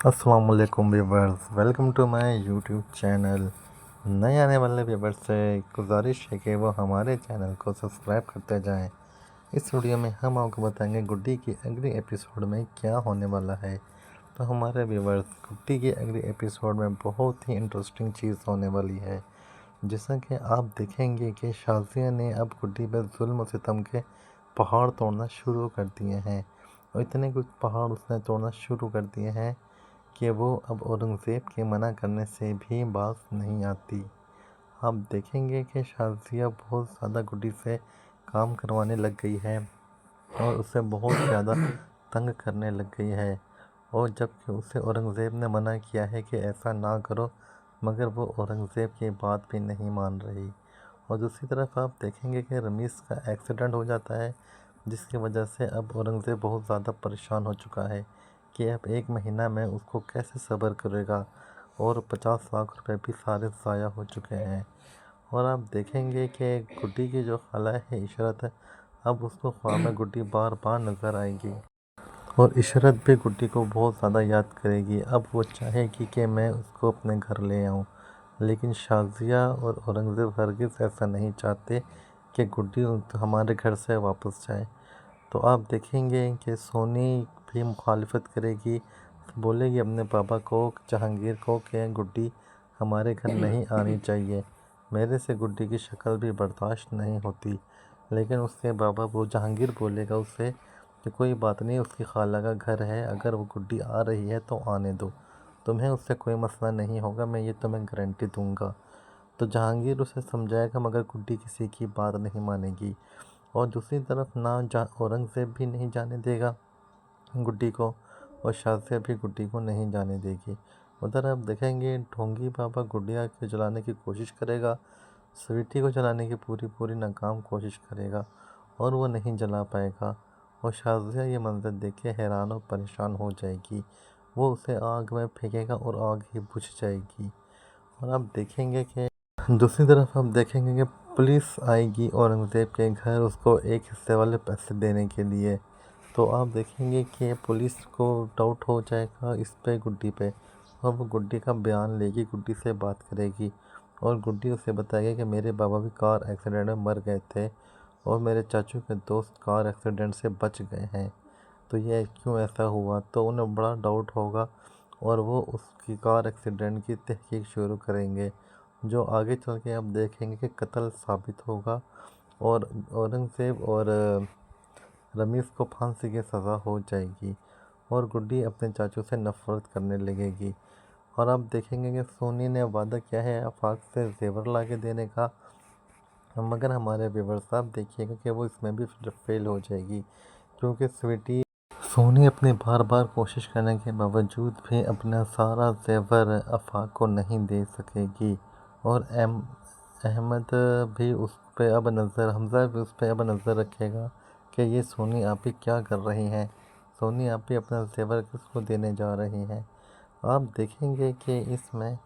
अस्सलाम वालेकुम viewers, welcome to my YouTube channel. नए आने वाले व्यूवर्स से गुजारिश है कि वो हमारे चैनल को सब्सक्राइब करते जाएं। इस वीडियो में हम आपको बताएंगे गुड्डी की अगली एपिसोड में क्या होने वाला है। तो हमारे व्यूवर्स, गुड्डी की अगली एपिसोड में बहुत ही इंटरेस्टिंग चीज़ होने वाली है। जैसा कि आप देखेंगे कि शाज़िया ने अब गुड्डी पर जुल्म और सितम के पहाड़ तोड़ना शुरू कर दिए हैं, और इतने कुछ पहाड़ उसने तोड़ना शुरू कर दिए हैं कि वो अब औरंगज़ेब के मना करने से भी बाज नहीं आती। आप देखेंगे कि शाज़िया बहुत ज़्यादा गुड्डी से काम करवाने लग गई है और उसे बहुत ज़्यादा तंग करने लग गई है, और जबकि उसे औरंगज़ेब ने मना किया है कि ऐसा ना करो, मगर वो औरंगज़ेब की बात भी नहीं मान रही। और दूसरी तरफ आप देखेंगे कि रमीज़ का एक्सीडेंट हो जाता है, जिसकी वजह से अब औरंगज़ेब बहुत ज़्यादा परेशान हो चुका है कि अब 1 महीना में उसको कैसे सब्र करेगा, और 50 लाख रुपए भी सारे ज़ाया हो चुके हैं। और आप देखेंगे कि गुड्डी की जो खाला है इशरत, अब उसको ख्वाब में गुड्डी बार बार नज़र आएगी, और इशरत भी गुड्डी को बहुत ज़्यादा याद करेगी। अब वो चाहेगी कि मैं उसको अपने घर ले आऊँ, लेकिन शाज़िया और औरंगज़ेब हरगिज़ ऐसा नहीं चाहते कि गुड्डी हमारे घर से वापस जाए। तो आप देखेंगे कि सोनी भी मुखालिफत करेगी, बोलेगी अपने पापा को, जहांगीर को, कि गुड्डी हमारे घर नहीं आनी चाहिए, मेरे से गुड्डी की शक्ल भी बर्दाश्त नहीं होती। लेकिन उसके बाबा, वो जहांगीर बोलेगा उससे कि कोई बात नहीं, उसकी खाला का घर है, अगर वो गुड्डी आ रही है तो आने दो, तुम्हें उससे कोई मसला नहीं होगा, मैं ये तुम्हें गारंटी दूंगा। तो जहांगीर उसे समझाएगा, मगर गुड्डी किसी की बात नहीं मानेगी। और दूसरी तरफ औरंगज़ेब भी नहीं जाने देगा गुड्डी को, और शाज़िया भी गुड्डी को नहीं जाने देगी। उधर आप देखेंगे ढोंगी बाबा गुड़िया को जलाने की कोशिश करेगा, स्वीटी को जलाने की पूरी पूरी नाकाम कोशिश करेगा, और वो नहीं जला पाएगा। और शाज़िया ये मंजर देख के हैरान और परेशान हो जाएगी, वो उसे आग में फेंकेगा और आग ही बुझ जाएगी। और आप देखेंगे कि दूसरी तरफ आप देखेंगे कि पुलिस आएगी औरंगज़ेब के घर उसको एक हिस्से वाले पैसे देने के लिए। तो आप देखेंगे कि पुलिस को डाउट हो जाएगा इस पे, गुड्डी पे, और वो गुड्डी का बयान लेगी, गुड्डी से बात करेगी, और गुड्डी उसे बताएगी कि मेरे बाबा भी कार एक्सीडेंट में मर गए थे, और मेरे चाचू के दोस्त कार एक्सीडेंट से बच गए हैं, तो ये क्यों ऐसा हुआ। तो उन्हें बड़ा डाउट होगा, और वो उसकी कार एक्सीडेंट की तहकीक शुरू करेंगे, जो आगे चल के आप देखेंगे कि कत्ल साबित होगा, और औरंगज़ेब और रमीज़ को फांसी की सज़ा हो जाएगी, और गुड्डी अपने चाचू से नफ़रत करने लगेगी। और आप देखेंगे कि सोनी ने वादा किया है आफाक से जेवर ला के देने का, मगर हमारे व्यूअर्स साहब देखिएगा कि वो इसमें भी फेल हो जाएगी, क्योंकि स्वीटी सोनी अपने बार बार कोशिश करने के बावजूद भी अपना सारा जेवर आफाक को नहीं दे सकेगी। और अहमद भी उस पर अब नज़र हमज़ा भी उस पर अब नज़र रखेगा कि ये सोनी आप ही क्या कर रही हैं, सोनी आप ही अपना जेवर किसको देने जा रही हैं। आप देखेंगे कि इसमें